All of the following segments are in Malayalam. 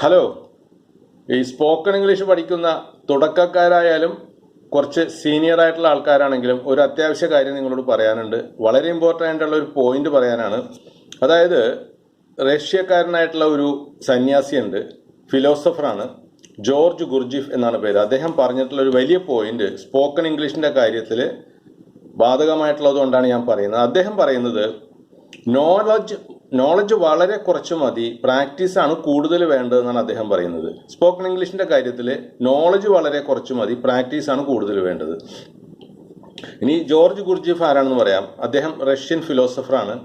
ഹലോ, ഈ സ്പോക്കൺ ഇംഗ്ലീഷ് പഠിക്കുന്ന തുടക്കക്കാരായാലും കുറച്ച് സീനിയർ ആയിട്ടുള്ള ആൾക്കാരാണെങ്കിലും ഒരു അത്യാവശ്യ കാര്യം നിങ്ങളോട് പറയാനുണ്ട്. വളരെ ഇമ്പോർട്ടൻ്റ് ആയിട്ടുള്ള ഒരു പോയിന്റ് പറയാനാണ്. അതായത് റഷ്യക്കാരനായിട്ടുള്ള ഒരു സന്യാസിയുണ്ട്, ഫിലോസഫറാണ്, ജോർജ് ഗുർജിഫ് എന്നാണ് പേര്. അദ്ദേഹം പറഞ്ഞിട്ടുള്ള ഒരു വലിയ പോയിന്റ് സ്പോക്കൺ ഇംഗ്ലീഷിന്റെ കാര്യത്തിൽ ബാധകമായിട്ടുള്ളത് കൊണ്ടാണ് ഞാൻ പറയുന്നത്. അദ്ദേഹം പറയുന്നത് നോളജ് വളരെ കുറച്ച് മതി, പ്രാക്ടീസ് ആണ് കൂടുതൽ വേണ്ടതെന്നാണ് അദ്ദേഹം പറയുന്നത്. സ്പോക്കൺ ഇംഗ്ലീഷിന്റെ കാര്യത്തിൽ നോളജ് വളരെ കുറച്ച് മതി, പ്രാക്ടീസ് ആണ് കൂടുതൽ വേണ്ടത്. ഇനി ജോർജ് ഗുർജിഫ് ആരാണെന്ന് പറയാം. അദ്ദേഹം റഷ്യൻ ഫിലോസഫറാണ്.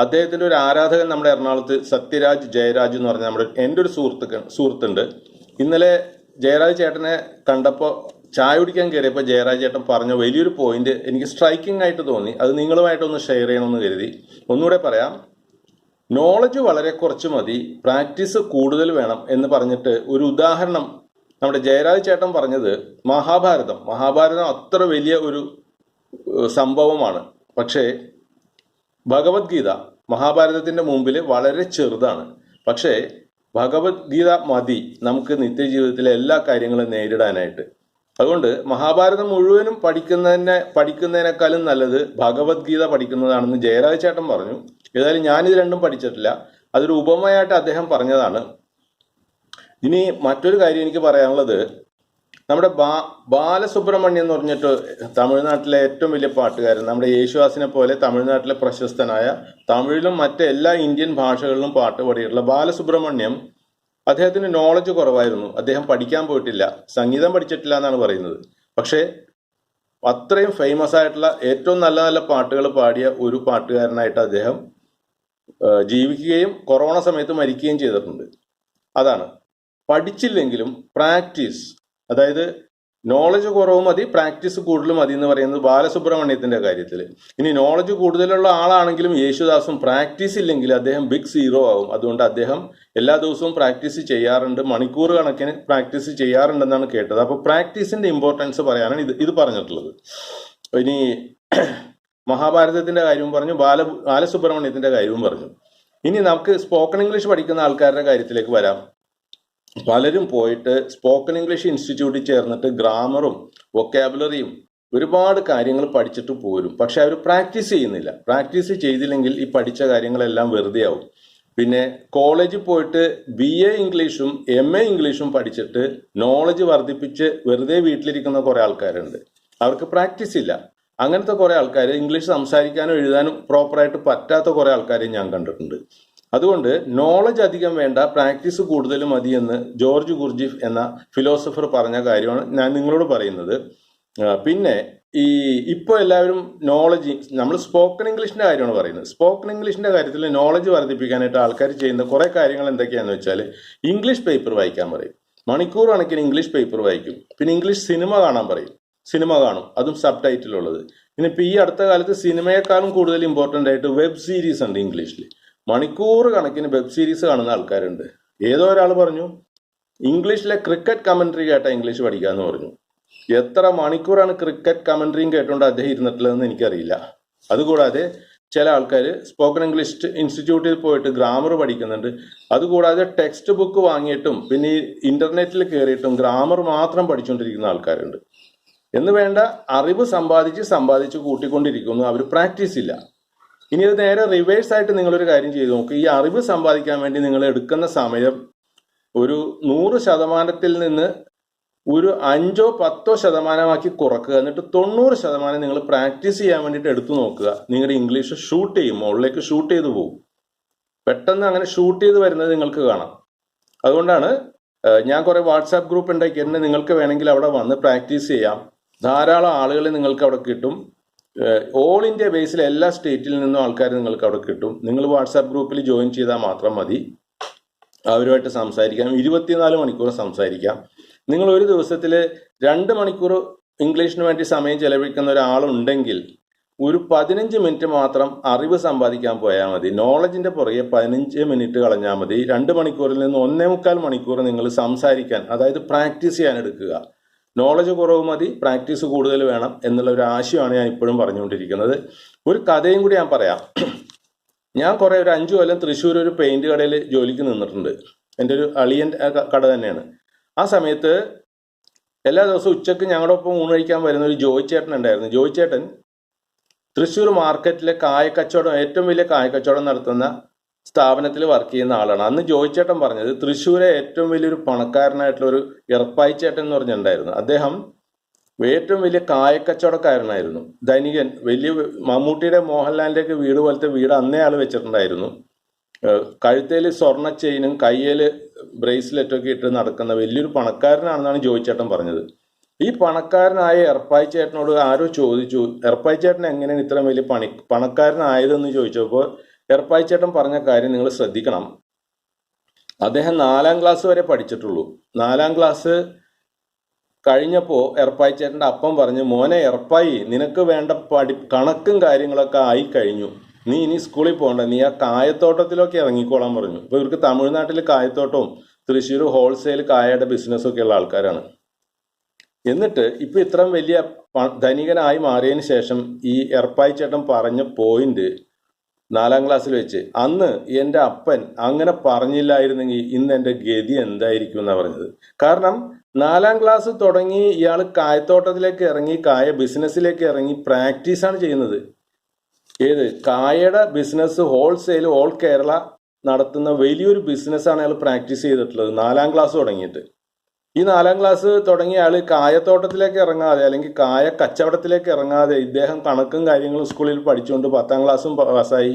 അദ്ദേഹത്തിന്റെ ഒരു ആരാധകൻ നമ്മുടെ എറണാകുളത്ത് സത്യരാജ് ജയരാജ് എന്ന് പറഞ്ഞ എൻ്റെ ഒരു സുഹൃത്തുണ്ട്. ഇന്നലെ ജയരാജ് ചേട്ടനെ കണ്ടപ്പോൾ ചായ കുടിക്കാൻ കയറിയപ്പോൾ ജയരാജ് ചേട്ടൻ പറഞ്ഞ വലിയൊരു പോയിന്റ് എനിക്ക് സ്ട്രൈക്കിംഗ് ആയിട്ട് തോന്നി. അത് നിങ്ങളുമായിട്ടൊന്ന് ഷെയർ ചെയ്യണമെന്ന് കരുതി. ഒന്നുകൂടെ പറയാം. നോളജ് വളരെ കുറച്ച് മതി, പ്രാക്ടീസ് കൂടുതൽ വേണം എന്ന് പറഞ്ഞിട്ട് ഒരു ഉദാഹരണം നമ്മുടെ ജയരാജ് ചേട്ടൻ പറഞ്ഞത് മഹാഭാരതം അത്ര വലിയ ഒരു സംഭവമാണ്. പക്ഷേ ഭഗവത്ഗീത മഹാഭാരതത്തിന്റെ മുമ്പിൽ വളരെ ചെറുതാണ്. പക്ഷേ ഭഗവത്ഗീത മതി നമുക്ക് നിത്യജീവിതത്തിലെ എല്ലാ കാര്യങ്ങളും നേരിടാനായിട്ട്. അതുകൊണ്ട് മഹാഭാരതം മുഴുവനും പഠിക്കുന്നതിനേക്കാളും നല്ലത് ഭഗവത്ഗീത പഠിക്കുന്നതാണെന്ന് ജയരാജ് ചേട്ടൻ പറഞ്ഞു. ഏതായാലും ഞാനിത് രണ്ടും പഠിച്ചിട്ടില്ല, അതൊരു ഉപമയായിട്ട് അദ്ദേഹം പറഞ്ഞതാണ്. ഇനി മറ്റൊരു കാര്യം എനിക്ക് പറയാനുള്ളത്, നമ്മുടെ ബാലസുബ്രഹ്മണ്യം എന്ന് പറഞ്ഞിട്ട് തമിഴ്നാട്ടിലെ ഏറ്റവും വലിയ പാട്ടുകാരൻ, നമ്മുടെ യേശുദാസിനെ പോലെ തമിഴ്നാട്ടിലെ പ്രശസ്തനായ, തമിഴിലും മറ്റെല്ലാ ഇന്ത്യൻ ഭാഷകളിലും പാട്ട് പാടിയിട്ടുള്ള ബാലസുബ്രഹ്മണ്യം, അദ്ദേഹത്തിന് നോളജ് കുറവായിരുന്നു. അദ്ദേഹം പഠിക്കാൻ പോയിട്ടില്ല, സംഗീതം പഠിച്ചിട്ടില്ല എന്നാണ് പറയുന്നത്. പക്ഷേ അത്രയും ഫേമസ് ആയിട്ടുള്ള ഏറ്റവും നല്ല നല്ല പാട്ടുകൾ പാടിയ ഒരു പാട്ടുകാരനായിട്ട് അദ്ദേഹം ജീവിക്കുകയും കൊറോണ സമയത്ത് മരിക്കുകയും ചെയ്തിട്ടുണ്ട്. അതാണ്, പഠിച്ചില്ലെങ്കിലും പ്രാക്ടീസ്, അതായത് നോളജ് കുറവ് മതി, പ്രാക്ടീസ് കൂടുതൽ മതി എന്ന് പറയുന്നത് ബാലസുബ്രഹ്മണ്യത്തിന്റെ കാര്യത്തിൽ. ഇനി നോളജ് കൂടുതലുള്ള ആളാണെങ്കിലും യേശുദാസും പ്രാക്ടീസ് ഇല്ലെങ്കിൽ അദ്ദേഹം ബിഗ് സീറോ ആവും. അതുകൊണ്ട് അദ്ദേഹം എല്ലാ ദിവസവും പ്രാക്ടീസ് ചെയ്യാറുണ്ട്, മണിക്കൂർ കണക്കിന് പ്രാക്ടീസ് ചെയ്യാറുണ്ടെന്നാണ് കേട്ടത്. അപ്പോൾ പ്രാക്ടീസിന്റെ ഇമ്പോർട്ടൻസ് പറയാനാണ് ഇത് പറഞ്ഞിട്ടുള്ളത്. ഇനി മഹാഭാരതത്തിന്റെ കാര്യവും പറഞ്ഞു, ബാലസുബ്രഹ്മണ്യത്തിന്റെ കാര്യവും പറഞ്ഞു. ഇനി നമുക്ക് സ്പോക്കൺ ഇംഗ്ലീഷ് പഠിക്കുന്ന ആൾക്കാരുടെ കാര്യത്തിലേക്ക് വരാം. പലരും പോയിട്ട് സ്പോക്കൺ ഇംഗ്ലീഷ് ഇൻസ്റ്റിറ്റ്യൂട്ടിൽ ചേർന്നിട്ട് ഗ്രാമറും വൊക്കാബുലറിയും ഒരുപാട് കാര്യങ്ങൾ പഠിച്ചിട്ട് പോരും. പക്ഷെ അവർ പ്രാക്ടീസ് ചെയ്യുന്നില്ല. പ്രാക്ടീസ് ചെയ്തില്ലെങ്കിൽ ഈ പഠിച്ച കാര്യങ്ങളെല്ലാം വെറുതെ ആവും. പിന്നെ കോളേജിൽ പോയിട്ട് BA ഇംഗ്ലീഷും MA ഇംഗ്ലീഷും പഠിച്ചിട്ട് നോളജ് വർദ്ധിപ്പിച്ച് വെറുതെ വീട്ടിലിരിക്കുന്ന കുറെ ആൾക്കാരുണ്ട്. അവർക്ക് പ്രാക്ടീസ് ഇല്ല. അങ്ങനത്തെ കുറെ ആൾക്കാർ, ഇംഗ്ലീഷ് സംസാരിക്കാനും എഴുതാനും പ്രോപ്പറായിട്ട് പറ്റാത്ത കുറെ ആൾക്കാരെ ഞാൻ കണ്ടിട്ടുണ്ട്. അതുകൊണ്ട് നോളജ് അധികം വേണ്ട, പ്രാക്ടീസ് കൂടുതൽ മതി എന്ന് ജോർജ് ഗുർജിഫ് എന്ന ഫിലോസഫർ പറഞ്ഞ കാര്യമാണ് ഞാൻ നിങ്ങളോട് പറയുന്നത്. പിന്നെ ഇപ്പോൾ എല്ലാവരും നോളജ്, നമ്മൾ സ്പോക്കൺ ഇംഗ്ലീഷിന്റെ കാര്യമാണ് പറയുന്നത്. സ്പോക്കൺ ഇംഗ്ലീഷിന്റെ കാര്യത്തിൽ നോളജ് വർദ്ധിപ്പിക്കാനായിട്ട് ആൾക്കാർ ചെയ്യുന്ന കുറെ കാര്യങ്ങൾ എന്തൊക്കെയാണെന്ന് വെച്ചാൽ, ഇംഗ്ലീഷ് പേപ്പർ വായിക്കാൻ പറയും, മണിക്കൂർ കണക്കിന് ഇംഗ്ലീഷ് പേപ്പർ വായിക്കും. പിന്നെ ഇംഗ്ലീഷ് സിനിമ കാണാൻ പറയും, സിനിമ കാണും, അതും സബ് ടൈറ്റിലുള്ളത്. പിന്നെ ഇപ്പോൾ ഈ അടുത്ത കാലത്ത് സിനിമയെക്കാളും കൂടുതൽ ഇമ്പോർട്ടൻ്റ് ആയിട്ട് വെബ് സീരീസ് ഉണ്ട് ഇംഗ്ലീഷിൽ. മണിക്കൂർ കണക്കിന് വെബ് സീരീസ് കാണുന്ന ആൾക്കാരുണ്ട്. ഏതോ ഒരാൾ പറഞ്ഞു ഇംഗ്ലീഷിലെ ക്രിക്കറ്റ് കമന്ററി കേട്ടാ ഇംഗ്ലീഷ് പഠിക്കാന്ന് പറഞ്ഞു. എത്ര മണിക്കൂറാണ് ക്രിക്കറ്റ് കമന്ററിയും കേട്ടുകൊണ്ട് അദ്ദേഹം ഇരുന്നിട്ടുള്ളതെന്ന് എനിക്കറിയില്ല. അതുകൂടാതെ ചില ആൾക്കാർ സ്പോക്കൺ ഇംഗ്ലീഷ് ഇൻസ്റ്റിറ്റ്യൂട്ടിൽ പോയിട്ട് ഗ്രാമർ പഠിക്കുന്നുണ്ട്. അതുകൂടാതെ ടെക്സ്റ്റ് ബുക്ക് വാങ്ങിയിട്ടും പിന്നെ ഈ ഇന്റർനെറ്റിൽ കയറിയിട്ടും ഗ്രാമർ മാത്രം പഠിച്ചുകൊണ്ടിരിക്കുന്ന ആൾക്കാരുണ്ട്. എന്ന് വേണ്ട, അറിവ് സമ്പാദിച്ച് കൂട്ടിക്കൊണ്ടിരിക്കുന്നു, അവർ പ്രാക്ടീസ് ഇല്ല. ഇനി അത് നേരെ റിവേഴ്സ് ആയിട്ട് നിങ്ങളൊരു കാര്യം ചെയ്തു നോക്ക്. ഈ അറിവ് സമ്പാദിക്കാൻ വേണ്ടി നിങ്ങൾ എടുക്കുന്ന സമയം ഒരു 100% നിന്ന് ഒരു 5-10% കുറക്കുക. എന്നിട്ട് 90% നിങ്ങൾ പ്രാക്ടീസ് ചെയ്യാൻ വേണ്ടിയിട്ട് എടുത്തു നോക്കുക. നിങ്ങളുടെ ഇംഗ്ലീഷ് ഷൂട്ട് ചെയ്യും, മുകളിലേക്ക് ഷൂട്ട് ചെയ്തു പോകും. പെട്ടെന്ന് അങ്ങനെ ഷൂട്ട് ചെയ്ത് വരുന്നത് നിങ്ങൾക്ക് കാണാം. അതുകൊണ്ടാണ് ഞാൻ കുറെ വാട്സാപ്പ് ഗ്രൂപ്പ് ഉണ്ടാക്കിയിട്ട് നിങ്ങൾക്ക് വേണമെങ്കിൽ അവിടെ വന്ന് പ്രാക്ടീസ് ചെയ്യാം. ധാരാളം ആളുകളെ നിങ്ങൾക്ക് അവിടെ കിട്ടും. ഓൾ ഇന്ത്യ ബേസിൽ എല്ലാ സ്റ്റേറ്റിൽ നിന്നും ആൾക്കാർ നിങ്ങൾക്ക് അവിടെ കിട്ടും. നിങ്ങൾ വാട്സാപ്പ് ഗ്രൂപ്പിൽ ജോയിൻ ചെയ്താൽ മാത്രം മതി. അവരുമായിട്ട് സംസാരിക്കാം, 24 മണിക്കൂർ സംസാരിക്കാം. നിങ്ങൾ ഒരു ദിവസത്തിൽ 2 മണിക്കൂർ ഇംഗ്ലീഷിന് വേണ്ടി സമയം ചെലവഴിക്കുന്ന ഒരാളുണ്ടെങ്കിൽ ഒരു 15 മിനിറ്റ് മാത്രം അറിവ് സമ്പാദിക്കാൻ പോയാൽ മതി. നോളജിന്റെ പുറകെ 15 മിനിറ്റ് കളഞ്ഞാൽ മതി. 2 മണിക്കൂറിൽ നിന്ന് 1.25 മണിക്കൂർ നിങ്ങൾ സംസാരിക്കാൻ, അതായത് പ്രാക്ടീസ് ചെയ്യാൻ എടുക്കുക. നോളജ് കുറവ് മതി, പ്രാക്ടീസ് കൂടുതൽ വേണം എന്നുള്ള ഒരു ആശയമാണ് ഞാൻ ഇപ്പോഴും പറഞ്ഞുകൊണ്ടിരിക്കുന്നത്. ഒരു കഥയും കൂടി ഞാൻ പറയാം. ഞാൻ ഒരു 5 കൊല്ലം തൃശ്ശൂർ ഒരു പെയിന്റ് കടയിൽ ജോലിക്ക് നിന്നിട്ടുണ്ട്. എൻ്റെ ഒരു അളിയൻ്റെ കട തന്നെയാണ്. ആ സമയത്ത് എല്ലാ ദിവസവും ഉച്ചയ്ക്ക് ഞങ്ങളുടെ ഒപ്പം ഊണ് കഴിക്കാൻ വരുന്ന ഒരു ജോയിച്ചേട്ടൻ ഉണ്ടായിരുന്നു. ജോയിച്ചേട്ടൻ തൃശ്ശൂർ മാർക്കറ്റിലെ കായക്കച്ചവടം, ഏറ്റവും വലിയ കായക്കച്ചവടം നടത്തുന്ന സ്ഥാപനത്തിൽ വർക്ക് ചെയ്യുന്ന ആളാണ്. അന്ന് ജോയിച്ചേട്ടൻ പറഞ്ഞത് തൃശ്ശൂരെ ഏറ്റവും വലിയൊരു പണക്കാരനായിട്ടുള്ള ഒരു ഇറപ്പായി ചേട്ടൻ എന്ന് പറഞ്ഞിട്ടുണ്ടായിരുന്നു. അദ്ദേഹം ഏറ്റവും വലിയ കായക്കച്ചവടക്കാരനായിരുന്നു. ധനികൻ, വലിയ മമ്മൂട്ടിയുടെ മോഹൻലാലിൻ്റെയൊക്കെ വീട് പോലത്തെ വീട് അന്നേ ആൾ വെച്ചിട്ടുണ്ടായിരുന്നു. കഴുത്തേൽ സ്വർണ്ണ ചെയിനും കയ്യിൽ ബ്രേസ്ലെറ്റൊക്കെ ഇട്ട് നടക്കുന്ന വലിയൊരു പണക്കാരനാണെന്നാണ് ജോയിച്ചേട്ടൻ പറഞ്ഞത്. ഈ പണക്കാരനായ എറപ്പായി ചേട്ടനോട് ആരോ ചോദിച്ചു, എറപ്പായി ചേട്ടൻ എങ്ങനെയാണ് ഇത്രയും വലിയ പണക്കാരനായതെന്ന് ചോദിച്ചപ്പോൾ എറപ്പായി ചേട്ടൻ പറഞ്ഞ കാര്യം നിങ്ങൾ ശ്രദ്ധിക്കണം. അദ്ദേഹം 4ാം ക്ലാസ് വരെ പഠിച്ചിട്ടുള്ളൂ. 4ാം ക്ലാസ് കഴിഞ്ഞപ്പോൾ എറപ്പായി ചേട്ടൻ്റെ അപ്പം പറഞ്ഞു, മോനെ എറപ്പായി, നിനക്ക് വേണ്ട കണക്കും കാര്യങ്ങളൊക്കെ ആയി കഴിഞ്ഞു, നീ ഇനി സ്കൂളിൽ പോകണ്ട, നീ ആ കായത്തോട്ടത്തിലൊക്കെ ഇറങ്ങിക്കോളാൻ പറഞ്ഞു. ഇപ്പോൾ ഇവർക്ക് തമിഴ്നാട്ടിൽ കായത്തോട്ടവും തൃശ്ശൂർ ഹോൾസെയിൽ കായയുടെ ബിസിനസ്സൊക്കെ ഉള്ള ആൾക്കാരാണ്. എന്നിട്ട് ഇപ്പം ഇത്രയും വലിയ ധനികനായി മാറിയതിന് ശേഷം ഈ എറപ്പായി ചേട്ടൻ പറഞ്ഞ പോയിന്റ് 4ാം ക്ലാസ്സിൽ വെച്ച്, അന്ന് എൻ്റെ അപ്പൻ അങ്ങനെ പറഞ്ഞില്ലായിരുന്നെങ്കിൽ ഇന്ന് എൻ്റെ ഗതി എന്തായിരിക്കും എന്നാണ് പറഞ്ഞത്. കാരണം 4ാം ക്ലാസ് തുടങ്ങി ഇയാൾ കായത്തോട്ടത്തിലേക്ക് ഇറങ്ങി, കായ ബിസിനസ്സിലേക്ക് ഇറങ്ങി പ്രാക്ടീസാണ് ചെയ്യുന്നത്. ഏത് കായയുടെ ബിസിനസ്, ഹോൾസെയിൽ ഓൾ കേരള നടത്തുന്ന വലിയൊരു ബിസിനസ്സാണ് അയാൾ പ്രാക്ടീസ് ചെയ്തിട്ടുള്ളത് 4ാം ക്ലാസ് തുടങ്ങിയിട്ട്. ഈ 4ാം ക്ലാസ് തുടങ്ങിയ ആൾ കായത്തോട്ടത്തിലേക്ക് ഇറങ്ങാതെ അല്ലെങ്കിൽ കായ കച്ചവടത്തിലേക്ക് ഇറങ്ങാതെ ഇദ്ദേഹം കണക്കും കാര്യങ്ങളും സ്കൂളിൽ പഠിച്ചുകൊണ്ട് 10ാം ക്ലാസ്സും പാസ്സായി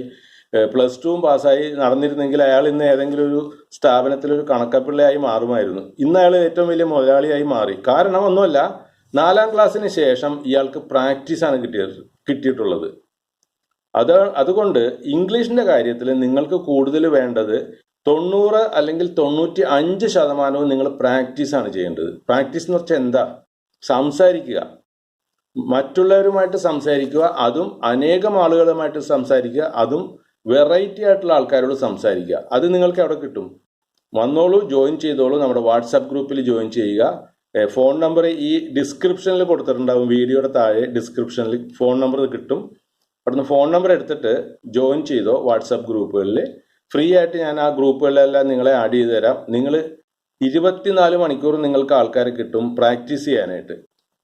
+2 പാസ്സായി നടന്നിരുന്നെങ്കിൽ അയാൾ ഇന്ന് ഏതെങ്കിലും ഒരു സ്ഥാപനത്തിലൊരു കണക്കപ്പിള്ളയായി മാറുമായിരുന്നു. ഇന്ന് അയാൾ ഏറ്റവും വലിയ മുതലാളിയായി മാറി. കാരണം ഒന്നുമല്ല, 4ാം ക്ലാസ്സിന് ശേഷം ഇയാൾക്ക് പ്രാക്ടീസാണ് കിട്ടിയിട്ടുള്ളത്. അതുകൊണ്ട് ഇംഗ്ലീഷിൻ്റെ കാര്യത്തിൽ നിങ്ങൾക്ക് കൂടുതൽ വേണ്ടത് 90 അല്ലെങ്കിൽ 95% നിങ്ങൾ പ്രാക്ടീസാണ് ചെയ്യേണ്ടത്. പ്രാക്ടീസ് എന്ന് വെച്ചാൽ എന്താ? സംസാരിക്കുക, മറ്റുള്ളവരുമായിട്ട് സംസാരിക്കുക, അതും അനേകം ആളുകളുമായിട്ട് സംസാരിക്കുക, അതും വെറൈറ്റി ആയിട്ടുള്ള ആൾക്കാരോട് സംസാരിക്കുക. അത് നിങ്ങൾക്ക് എവിടെ കിട്ടും? വന്നോളൂ, ജോയിൻ ചെയ്തോളൂ, നമ്മുടെ വാട്സാപ്പ് ഗ്രൂപ്പിൽ ജോയിൻ ചെയ്യുക. ഫോൺ നമ്പർ ഈ ഡിസ്ക്രിപ്ഷനിൽ കൊടുത്തിട്ടുണ്ടാവും, വീഡിയോയുടെ താഴെ ഡിസ്ക്രിപ്ഷനിൽ ഫോൺ നമ്പർ കിട്ടും. അവിടുന്ന് ഫോൺ നമ്പർ എടുത്തിട്ട് ജോയിൻ ചെയ്തോ വാട്സാപ്പ് ഗ്രൂപ്പുകളിൽ. ഫ്രീ ആയിട്ട് ഞാൻ ആ ഗ്രൂപ്പുകളിലെല്ലാം നിങ്ങളെ ആഡ് ചെയ്ത് തരാം. നിങ്ങൾ 24 മണിക്കൂർ നിങ്ങൾക്ക് ആൾക്കാരെ കിട്ടും പ്രാക്ടീസ് ചെയ്യാനായിട്ട്,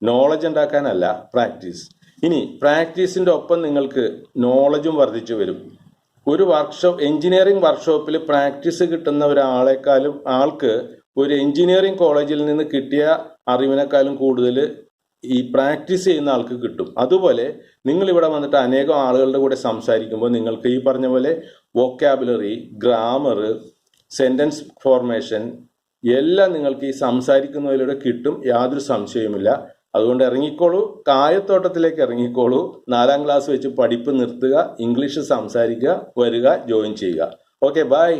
നോളജ് ഉണ്ടാക്കാനല്ല, പ്രാക്ടീസ്. ഇനി പ്രാക്ടീസിൻ്റെ ഒപ്പം നിങ്ങൾക്ക് നോളജും വർദ്ധിച്ചു വരും. ഒരു എഞ്ചിനീയറിംഗ് വർക്ക്ഷോപ്പിൽ പ്രാക്ടീസ് കിട്ടുന്ന ആൾക്ക് ഒരു എഞ്ചിനീയറിംഗ് കോളേജിൽ നിന്ന് കിട്ടിയ അറിവിനേക്കാളും കൂടുതൽ ഈ പ്രാക്ടീസ് ചെയ്യുന്ന ആൾക്ക് കിട്ടും. അതുപോലെ നിങ്ങൾ ഇവിടെ വന്നിട്ട് അനേകം ആളുകളുടെ കൂടെ സംസാരിക്കുമ്പോൾ നിങ്ങൾക്ക് ഈ പറഞ്ഞ പോലെ വൊക്കാബുലറി, ഗ്രാമർ, സെൻറ്റൻസ് ഫോർമേഷൻ എല്ലാം നിങ്ങൾക്ക് ഈ സംസാരിക്കുന്നതിലൂടെ കിട്ടും, യാതൊരു സംശയവുമില്ല. അതുകൊണ്ട് ഇറങ്ങിക്കോളൂ, കായത്തോട്ടത്തിലേക്ക് ഇറങ്ങിക്കോളൂ. 4ാം ക്ലാസ് വെച്ച് പഠിപ്പ് നിർത്തുക, ഇംഗ്ലീഷ് സംസാരിക്കുക, വരിക, ജോയിൻ ചെയ്യുക. Okay, by.